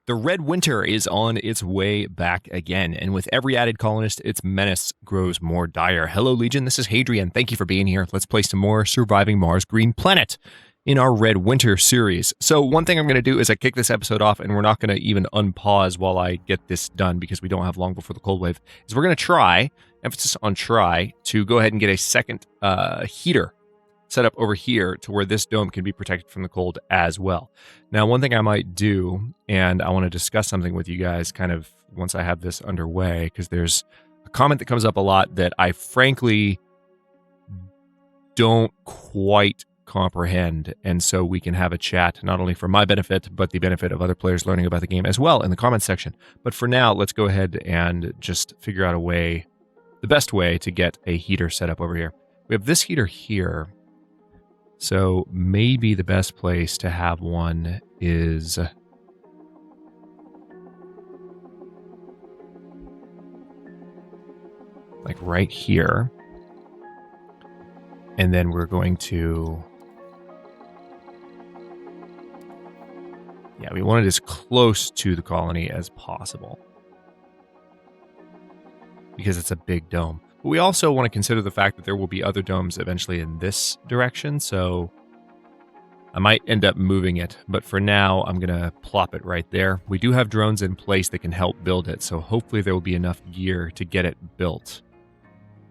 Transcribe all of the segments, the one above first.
The Red Winter is on its way back again, and with every added colonist, its menace grows more dire. Hello, Legion, this is Hadrian. Thank you for being here. Let's play some more Surviving Mars Green Planet in our Red Winter series. So one thing I'm going to do is I kick this episode off, and we're not going to even unpause while I get this done because we don't have long before the cold wave, is we're going to try, emphasis on try, to go ahead and get a second heater set up over here to where this dome can be protected from the cold as well. Now, one thing I might do, and I want to discuss something with you guys kind of once I have this underway, because there's a comment that comes up a lot that I frankly don't quite comprehend, and so we can have a chat, not only for my benefit, but the benefit of other players learning about the game as well in the comments section. But for now, let's go ahead and just figure out a way, the best way to get a heater set up over here. We have this heater here. So maybe the best place to have one is like right here. And then we're going to, yeah, we want it as close to the colony as possible because it's a big dome. But we also want to consider the fact that there will be other domes eventually in this direction, so I might end up moving it, but for now, I'm going to plop it right there. We do have drones in place that can help build it, so hopefully there will be enough gear to get it built.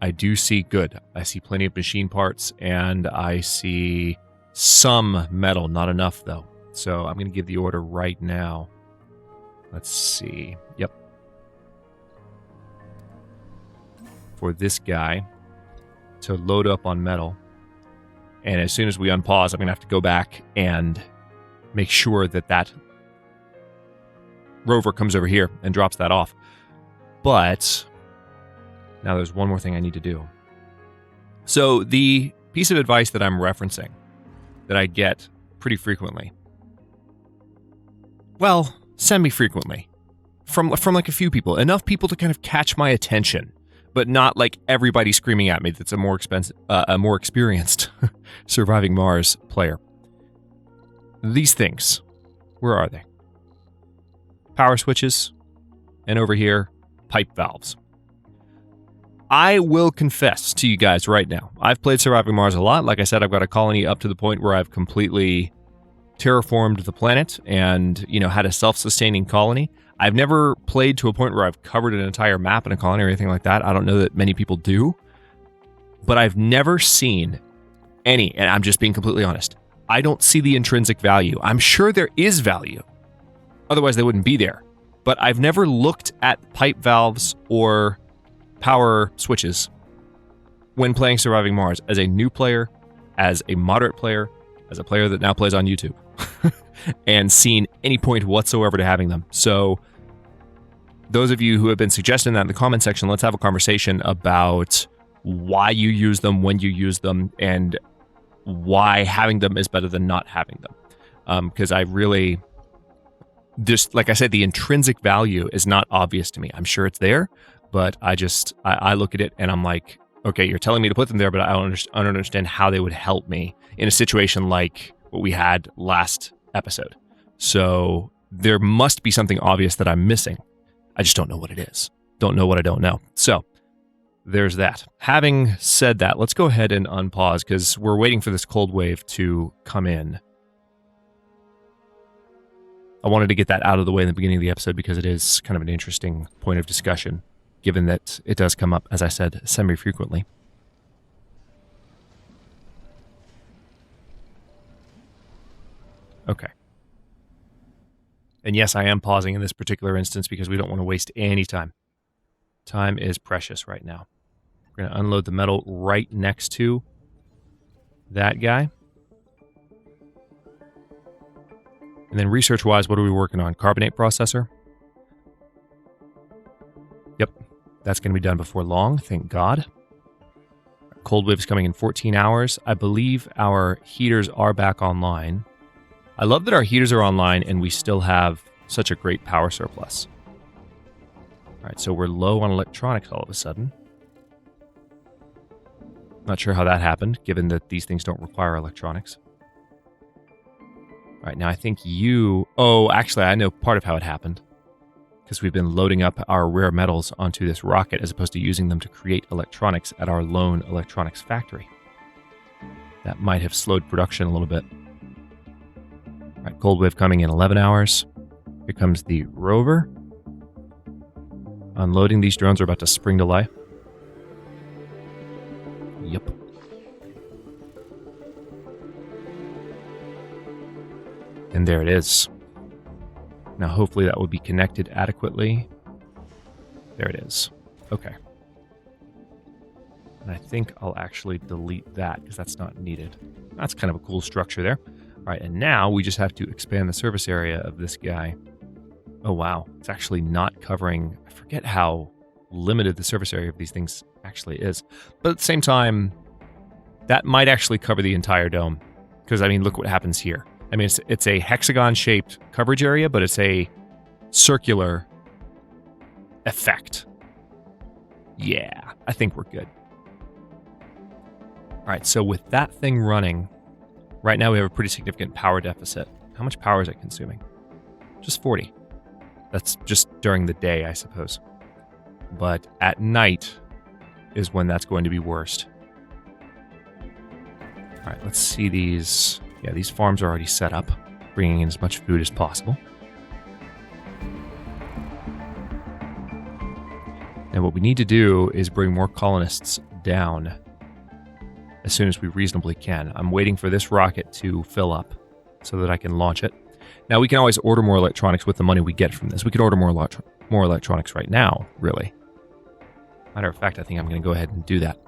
I do see good. I see plenty of machine parts, and I see some metal, not enough though. So I'm going to give the order right now. Let's see. Yep. For this guy to load up on metal. And as soon as we unpause, I'm going to have to go back and make sure that that rover comes over here and drops that off. But now there's one more thing I need to do. So the piece of advice that I'm referencing that I get pretty frequently, well, semi-frequently, from like a few people, enough people to kind of catch my attention, but not like everybody screaming at me that's a more experienced Surviving Mars player. These things, where are they? Power switches, and over here, pipe valves. I will confess to you guys right now, I've played Surviving Mars a lot. Like I said, I've got a colony up to the point where I've completely terraformed the planet and, you know, had a self-sustaining colony. I've never played to a point where I've covered an entire map in a colony or anything like that. I don't know that many people do. But I've never seen any, and I'm just being completely honest, I don't see the intrinsic value. I'm sure there is value. Otherwise, they wouldn't be there. But I've never looked at pipe valves or power switches when playing Surviving Mars as a new player, as a moderate player, as a player that now plays on YouTube, and seen any point whatsoever to having them. So those of you who have been suggesting that in the comment section, let's have a conversation about why you use them, when you use them, and why having them is better than not having them. Because I really, just like I said, the intrinsic value is not obvious to me. I'm sure it's there, but I look at it and I'm like, okay, you're telling me to put them there, but I don't understand how they would help me in a situation like what we had last episode. So there must be something obvious that I'm missing. I just don't know what it is. Don't know what I don't know. So there's that. Having said that, let's go ahead and unpause because we're waiting for this cold wave to come in. I wanted to get that out of the way in the beginning of the episode because it is kind of an interesting point of discussion, given that it does come up, as I said, semi-frequently. Okay. And yes, I am pausing in this particular instance because we don't want to waste any time. Time is precious right now. We're going to unload the metal right next to that guy. And then research-wise, what are we working on? Carbonate processor? Yep, that's going to be done before long, thank God. Cold wave's coming in 14 hours. I believe our heaters are back online. I love that our heaters are online and we still have such a great power surplus. All right, so we're low on electronics all of a sudden. Not sure how that happened, given that these things don't require electronics. All right, now I think you... Oh, actually, I know part of how it happened. Because we've been loading up our rare metals onto this rocket as opposed to using them to create electronics at our lone electronics factory. That might have slowed production a little bit. All right, cold wave coming in 11 hours. Here comes the rover. Unloading. These drones are about to spring to life. Yep. And there it is. Now, hopefully that will be connected adequately. There it is. Okay. And I think I'll actually delete that because that's not needed. That's kind of a cool structure there. All right, and now we just have to expand the surface area of this guy. Oh, wow. It's actually not covering... I forget how limited the surface area of these things actually is. But at the same time, that might actually cover the entire dome. Because, I mean, look what happens here. I mean, it's a hexagon-shaped coverage area, but it's a circular effect. Yeah, I think we're good. All right, so with that thing running, right now we have a pretty significant power deficit. How much power is it consuming? Just 40. That's just during the day, I suppose. But at night is when that's going to be worst. All right, let's see these... Yeah, these farms are already set up, bringing in as much food as possible. And what we need to do is bring more colonists down as soon as we reasonably can. I'm waiting for this rocket to fill up so that I can launch it. Now, we can always order more electronics with the money we get from this. We could order more electronics right now, really. Matter of fact, I think I'm going to go ahead and do that.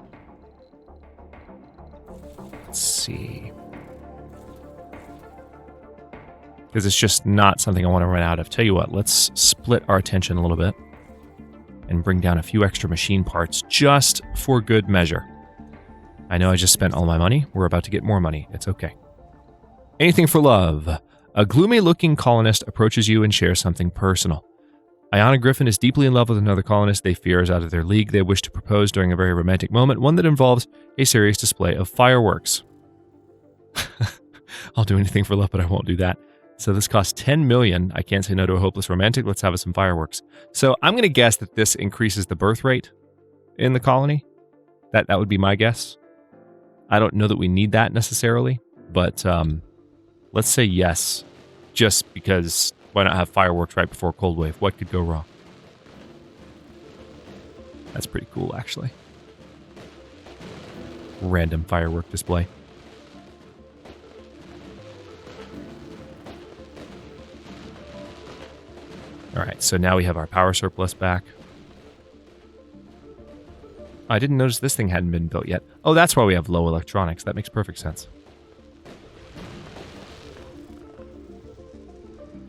Let's see... Because it's just not something I want to run out of. Tell you what, let's split our attention a little bit and bring down a few extra machine parts just for good measure. I know I just spent all my money. We're about to get more money. It's okay. Anything for love. A gloomy-looking colonist approaches you and shares something personal. Iona Griffin is deeply in love with another colonist they fear is out of their league. They wish to propose during a very romantic moment, one that involves a serious display of fireworks. I'll do anything for love, but I won't do that. So this costs 10 million. I can't say no to a hopeless romantic. Let's have some fireworks. So I'm going to guess that this increases the birth rate in the colony. That would be my guess. I don't know that we need that necessarily, but let's say yes, just because why not have fireworks right before cold wave? What could go wrong? That's pretty cool, actually. Random firework display. All right, so now we have our power surplus back. I didn't notice this thing hadn't been built yet. Oh, that's why we have low electronics. That makes perfect sense.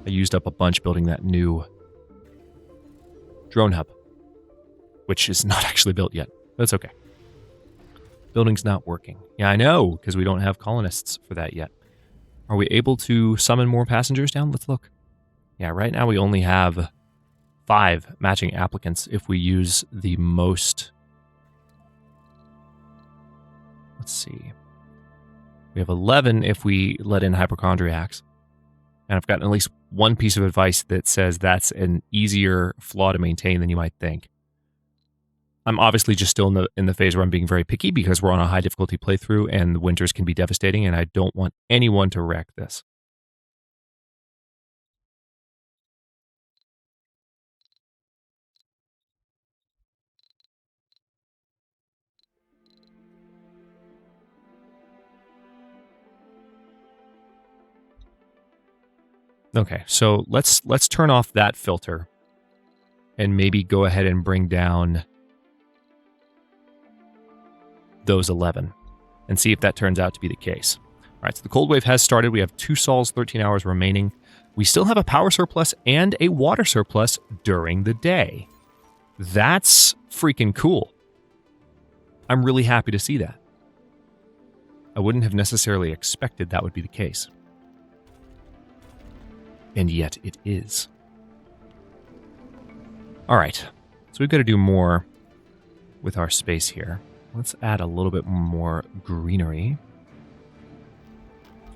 I used up a bunch building that new drone hub, which is not actually built yet. That's okay. Building's not working. Yeah, I know, because we don't have colonists for that yet. Are we able to summon more passengers down? Let's look. Yeah, right now we only have 5 matching applicants if we use the most... Let's see. We have 11 if we let in hypochondriacs. And I've gotten at least one piece of advice that says that's an easier flaw to maintain than you might think. I'm obviously just still in the phase where I'm being very picky because we're on a high difficulty playthrough and the winters can be devastating and I don't want anyone to wreck this. Okay, so let's turn off that filter and maybe go ahead and bring down those 11 and see if that turns out to be the case. All right, so the cold wave has started. We have 2 sols, 13 hours remaining. We still have a power surplus and a water surplus during the day. That's freaking cool. I'm really happy to see that. I wouldn't have necessarily expected that would be the case. And yet it is. All right, so we've got to do more with our space here. Let's add a little bit more greenery.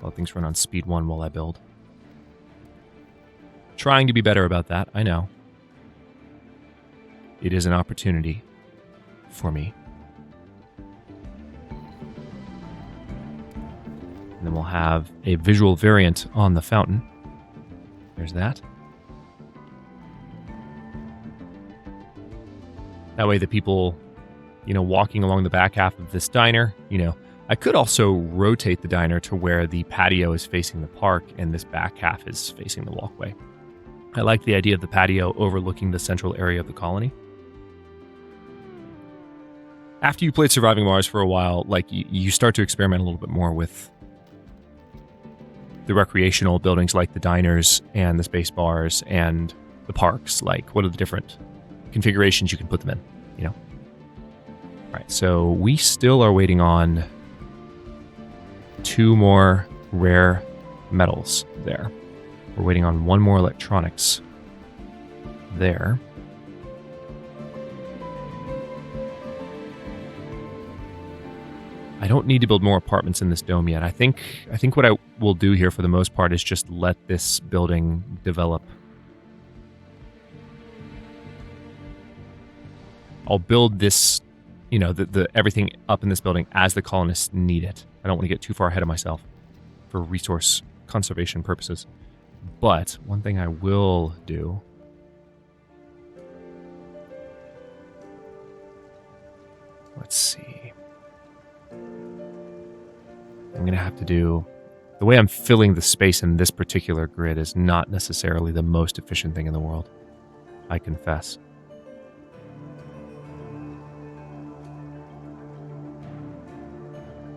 All things run on speed 1 while I build. Trying to be better about that, I know. It is an opportunity for me. And then we'll have a visual variant on the fountain. There's that. That way the people, walking along the back half of this diner, I could also rotate the diner to where the patio is facing the park and this back half is facing the walkway. I like the idea of the patio overlooking the central area of the colony. After you played Surviving Mars for a while, you start to experiment a little bit more with the recreational buildings like the diners and the space bars and the parks. What are the different configurations you can put them in, All right, so we still are waiting on 2 more rare metals there. We're waiting on 1 more electronics there. I don't need to build more apartments in this dome yet. I think what I will do here for the most part is just let this building develop. I'll build this, the everything up in this building as the colonists need it. I don't want to get too far ahead of myself for resource conservation purposes. But one thing I will do, let's see. I'm going to have to do, the way I'm filling the space in this particular grid is not necessarily the most efficient thing in the world, I confess.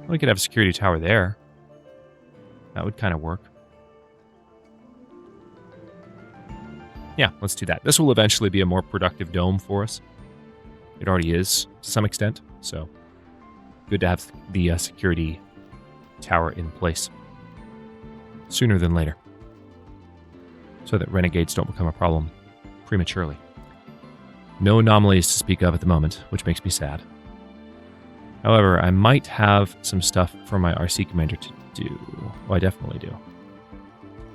We could have a security tower there. That would kind of work. Yeah, let's do that. This will eventually be a more productive dome for us. It already is, to some extent, so good to have the security tower in place sooner than later, so that renegades don't become a problem prematurely. No anomalies to speak of at the moment, which makes me sad. However, I might have some stuff for my RC commander to do. Well, I definitely do.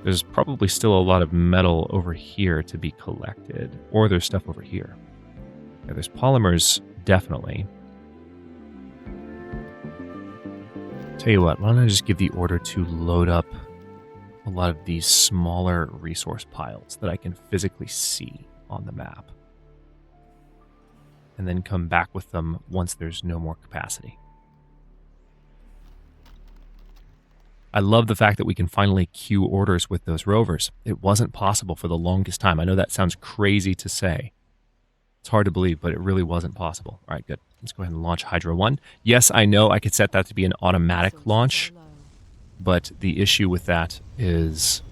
There's probably still a lot of metal over here to be collected, or there's stuff over here. Yeah, there's polymers, definitely. Tell you what, why don't I just give the order to load up a lot of these smaller resource piles that I can physically see on the map, and then come back with them once there's no more capacity. I love the fact that we can finally queue orders with those rovers. It wasn't possible for the longest time. I know that sounds crazy to say. It's hard to believe, but it really wasn't possible. All right, good. Let's go ahead and launch Hydra 1. Yes, I know I could set that to be an automatic launch, but the issue with that is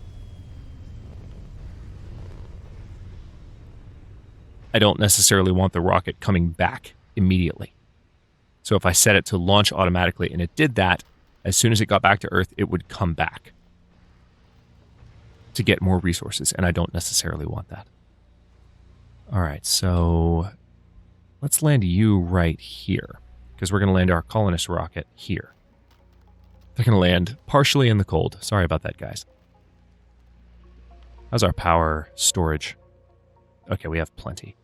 I don't necessarily want the rocket coming back immediately. So if I set it to launch automatically and it did that, as soon as it got back to Earth, it would come back to get more resources, and I don't necessarily want that. All right, so let's land you right here, because we're going to land our Colonist rocket here. They're going to land partially in the cold. Sorry about that, guys. How's our power storage? Okay, we have plenty.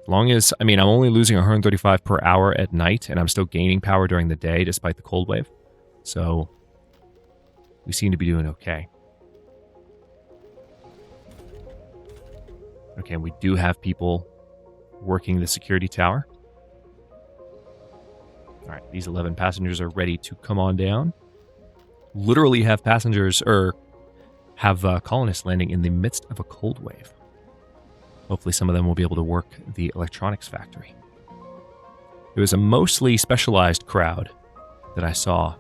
As long as, I'm only losing 135 per hour at night, and I'm still gaining power during the day despite the cold wave. So we seem to be doing okay. Okay, we do have people working the security tower. All right, these 11 passengers are ready to come on down. Literally have passengers, or have colonists landing in the midst of a cold wave. Hopefully some of them will be able to work the electronics factory. It was a mostly specialized crowd that I saw.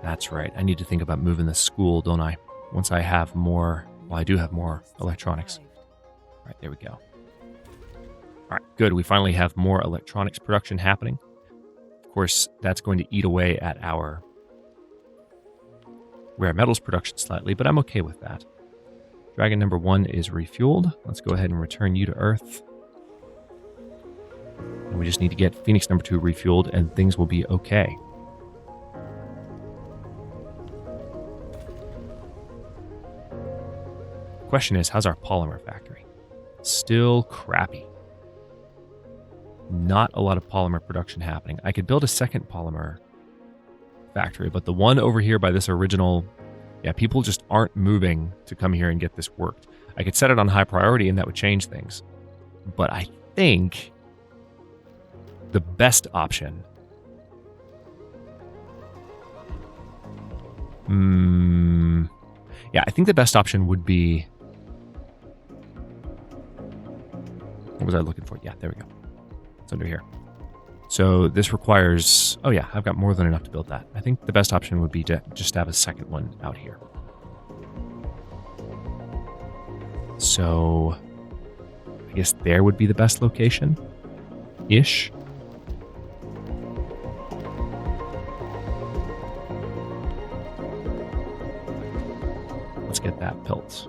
That's right. I need to think about moving the school, don't I? Once I have more... Well, I do have more electronics. All right, there we go. All right, good. We finally have more electronics production happening. Of course, that's going to eat away at our rare metals production slightly, but I'm okay with that. Dragon number 1 is refueled. Let's go ahead and return you to Earth. And we just need to get Phoenix number 2 refueled, and things will be okay. question is, how's our polymer factory? Still crappy. Not a lot of polymer production happening. I could build a second polymer factory, but the one over here by this original, people just aren't moving to come here and get this worked. I could set it on high priority and that would change things. But I think the best option... I think the best option would be... What was I looking for? Yeah, there we go. It's under here. So this requires... Oh yeah, I've got more than enough to build that. I think the best option would be to just have a second one out here. So I guess there would be the best location-ish. Let's get that built.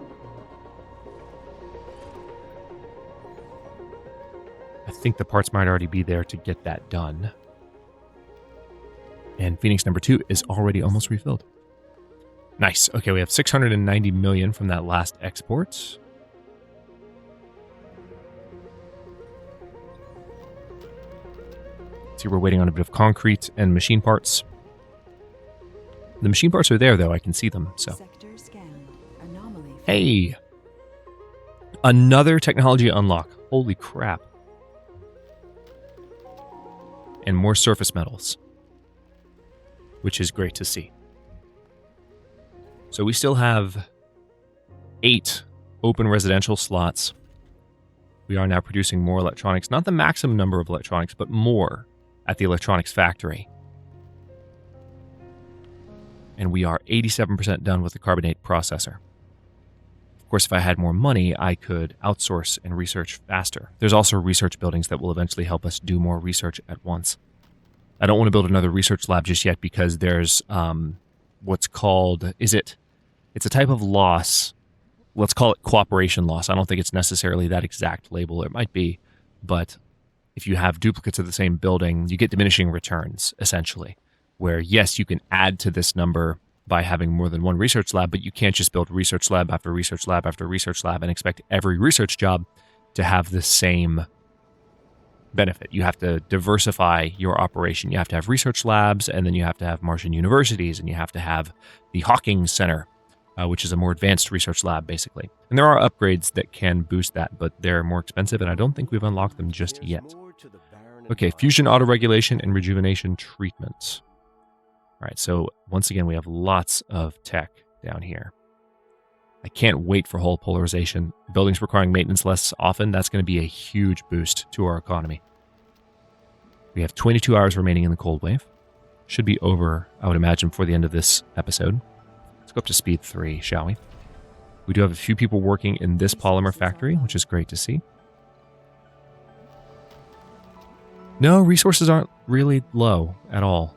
I think the parts might already be there to get that done. And Phoenix number 2 is already almost refilled. Nice. Okay, we have 690 million from that last export. See, we're waiting on a bit of concrete and machine parts. The machine parts are there, though. I can see them, so. Hey! Another technology unlock. Holy crap. And more surface metals, which is great to see. So we still have 8 open residential slots. We are now producing more electronics. Not the maximum number of electronics, but more at the electronics factory. And we are 87% done with the carbonate processor. Of course, if I had more money, I could outsource and research faster. There's also research buildings that will eventually help us do more research at once. I don't want to build another research lab just yet because there's what's called, it's a type of loss. Let's call it cooperation loss. I don't think it's necessarily that exact label. It might be, but if you have duplicates of the same building, you get diminishing returns, essentially, where yes, you can add to this number by having more than one research lab, but you can't just build research lab after research lab after research lab and expect every research job to have the same benefit. You have to diversify your operation. You have to have research labs, and then you have to have Martian universities, and you have to have the Hawking Center, which is a more advanced research lab, basically. And there are upgrades that can boost that, but they're more expensive, and I don't think we've unlocked them just yet. Okay, fusion autoregulation and rejuvenation treatment. All right, so once again, we have lots of tech down here. I can't wait for hull polarization. Buildings requiring maintenance less often, that's going to be a huge boost to our economy. We have 22 hours remaining in the cold wave. Should be over, I would imagine, before the end of this episode. Let's go up to speed 3, shall we? We do have a few people working in this polymer factory, which is great to see. No, resources aren't really low at all.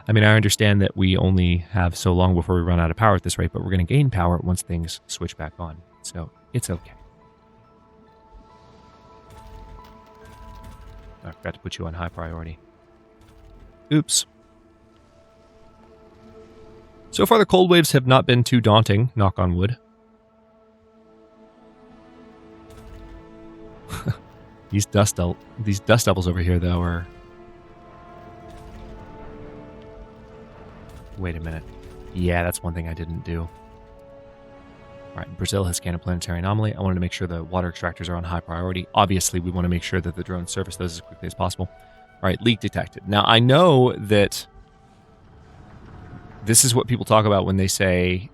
I mean, I understand that we only have so long before we run out of power at this rate, but we're going to gain power once things switch back on. So it's okay. I forgot to put you on high priority. Oops. So far, the cold waves have not been too daunting, knock on wood. These dust devils over here, though, are... Wait a minute. Yeah, that's one thing I didn't do. All right, Brazil has scanned a planetary anomaly. I wanted to make sure the water extractors are on high priority. Obviously, we want to make sure that the drones surface those as quickly as possible. All right, leak detected. Now, I know that this is what people talk about when they say...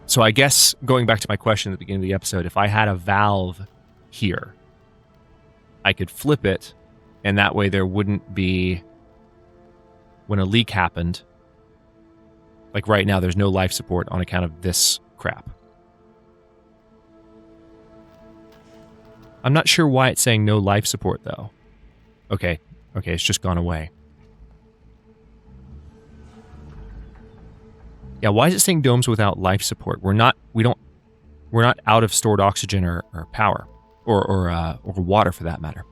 So I guess, going back to my question at the beginning of the episode, if I had a valve here, I could flip it, and that way there wouldn't be... When a leak happened, like right now, there's no life support on account of this crap. I'm not sure why it's saying no life support, though. Okay, it's just gone away. Yeah, why is it saying domes without life support? We're not out of stored oxygen or power or water for that matter.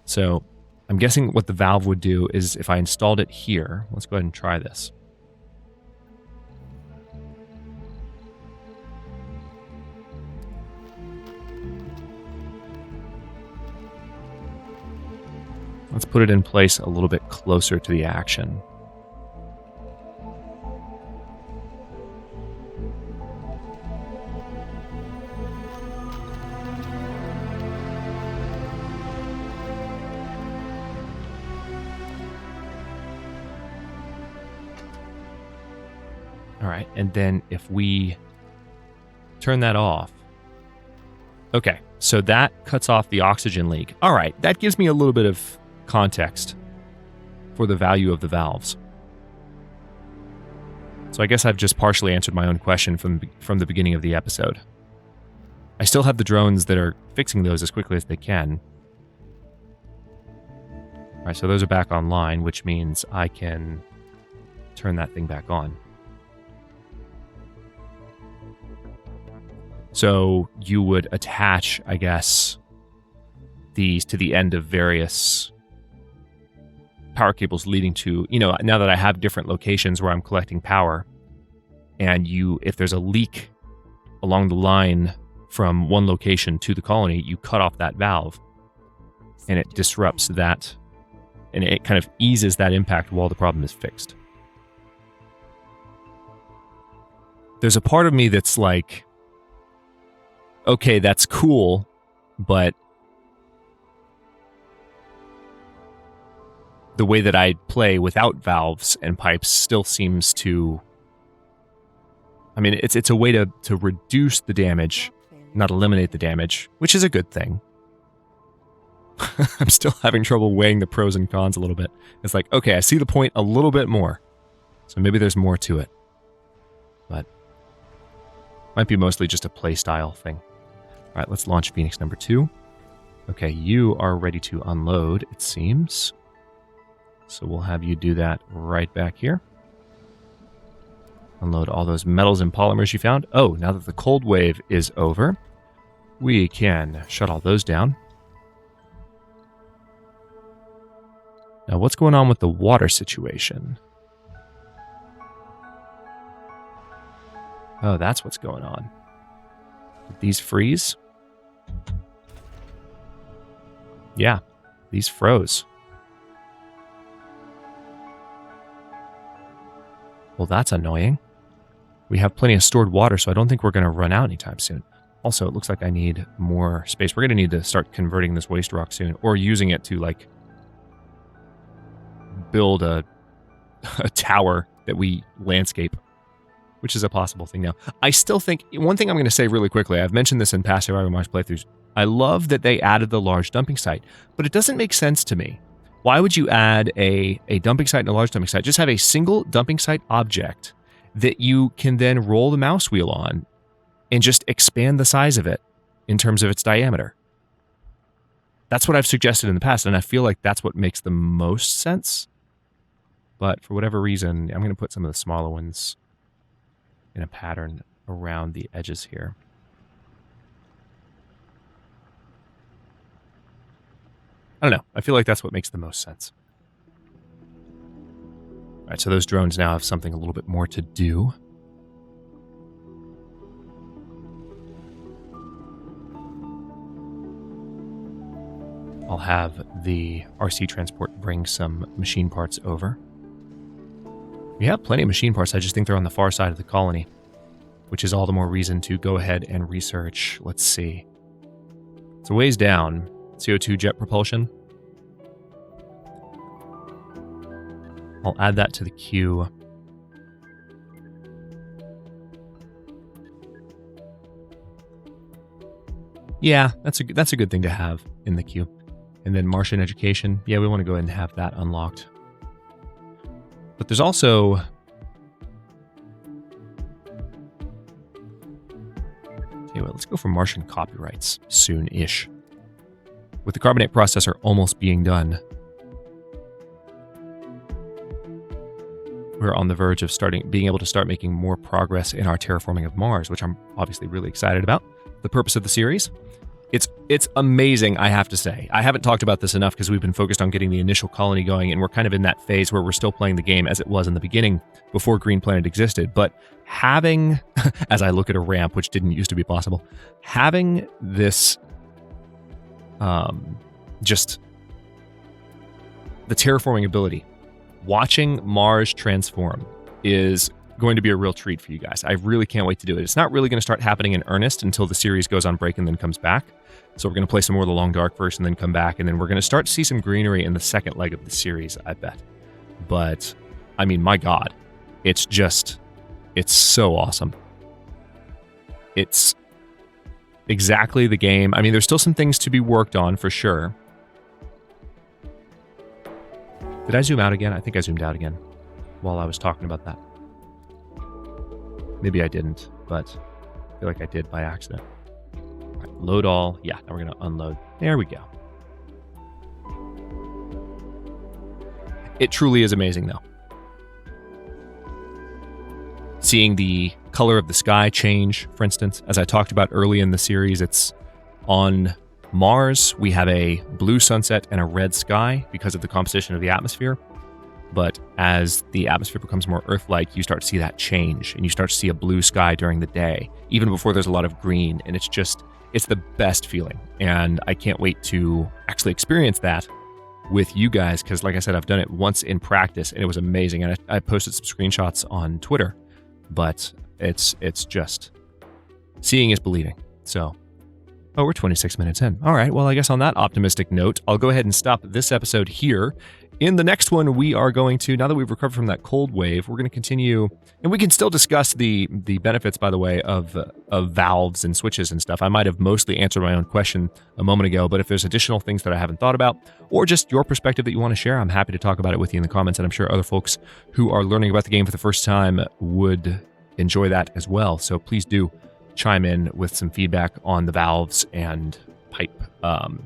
So I'm guessing what the valve would do is if I installed it here, let's go ahead and try this. Let's put it in place a little bit closer to the action. All right, and then if we turn that off. Okay, so that cuts off the oxygen leak. All right, that gives me a little bit of context for the value of the valves. So I guess I've just partially answered my own question from the beginning of the episode. I still have the drones that are fixing those as quickly as they can. All right, so those are back online, which means I can turn that thing back on. So you would attach, I guess, these to the end of various power cables leading to, now that I have different locations where I'm collecting power, and if there's a leak along the line from one location to the colony, you cut off that valve, and it disrupts that, and it kind of eases that impact while the problem is fixed. There's a part of me that's like, okay, that's cool, but the way that I play without valves and pipes still seems to... I mean, it's a way to reduce the damage, not eliminate the damage, which is a good thing. I'm still having trouble weighing the pros and cons a little bit. It's like, okay, I see the point a little bit more, so maybe there's more to it. But might be mostly just a play style thing. All right, let's launch Phoenix number 2. Okay, you are ready to unload, it seems. So we'll have you do that right back here. Unload all those metals and polymers you found. Oh, now that the cold wave is over, we can shut all those down. Now, what's going on with the water situation? Oh, that's what's going on. Did these freeze? Yeah, these froze. Well, that's annoying. We have plenty of stored water, so I don't think we're going to run out anytime soon. Also, it looks like I need more space. We're going to need to start converting this waste rock soon, or using it to, like, build a tower that we landscape, which is a possible thing now. I still think, one thing I'm going to say really quickly, I've mentioned this in past Survivor Mars playthroughs, I love that they added the large dumping site, but it doesn't make sense to me. Why would you add a dumping site and a large dumping site? Just have a single dumping site object that you can then roll the mouse wheel on and just expand the size of it in terms of its diameter. That's what I've suggested in the past, and I feel like that's what makes the most sense. But for whatever reason, I'm going to put some of the smaller ones in a pattern around the edges here. I don't know. I feel like that's what makes the most sense. All right, so those drones now have something a little bit more to do. I'll have the RC transport bring some machine parts over. We have plenty of machine parts. I just think they're on the far side of the colony, which is all the more reason to go ahead and research. Let's see. It's a ways down. CO2 jet propulsion. I'll add that to the queue. Yeah, that's a good thing to have in the queue. And then Martian education. Yeah, we want to go ahead and have that unlocked. But there's also... Anyway, let's go for Martian copyrights soon-ish. With the carbonate processor almost being done, we're on the verge of being able to start making more progress in our terraforming of Mars, which I'm obviously really excited about. The purpose of the series. It's amazing, I have to say. I haven't talked about this enough because we've been focused on getting the initial colony going, and we're kind of in that phase where we're still playing the game as it was in the beginning, before Green Planet existed. But having, as I look at a ramp, which didn't used to be possible, having this just the terraforming ability. Watching Mars transform is going to be a real treat for you guys. I really can't wait to do it. It's not really going to start happening in earnest until the series goes on break and then comes back. So we're going to play some more of the Long Dark first and then come back, and then we're going to start to see some greenery in the second leg of the series, I bet. But, I mean, my God, it's so awesome. It's exactly the game. I mean, there's still some things to be worked on for sure. Did I zoom out again? I think I zoomed out again while I was talking about that. Maybe I didn't, but I feel like I did by accident. All right, load all. Yeah, now we're going to unload. There we go. It truly is amazing, though. Seeing the color of the sky change, for instance, as I talked about early in the series, it's on Mars. We have a blue sunset and a red sky because of the composition of the atmosphere. But as the atmosphere becomes more Earth-like, you start to see that change, and you start to see a blue sky during the day, even before there's a lot of green. And it's the best feeling. And I can't wait to actually experience that with you guys, because like I said, I've done it once in practice, and it was amazing. And I posted some screenshots on Twitter, but it's just seeing is believing. So, oh, we're 26 minutes in. All right, well, I guess on that optimistic note, I'll go ahead and stop this episode here. In the next one, we are going to, now that we've recovered from that cold wave, we're going to continue, and we can still discuss the benefits, by the way, of valves and switches and stuff. I might have mostly answered my own question a moment ago, but if there's additional things that I haven't thought about, or just your perspective that you want to share, I'm happy to talk about it with you in the comments, and I'm sure other folks who are learning about the game for the first time would enjoy that as well. So please do chime in with some feedback on the valves and pipe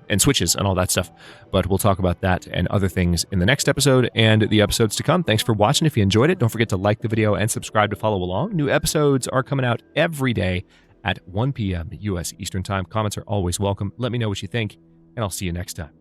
and switches and all that stuff. But we'll talk about that and other things in the next episode and the episodes to come. Thanks for watching. If you enjoyed it, don't forget to like the video and subscribe to follow along. New episodes are coming out every day at 1 p.m. U.S. Eastern Time. Comments are always welcome. Let me know what you think, and I'll see you next time.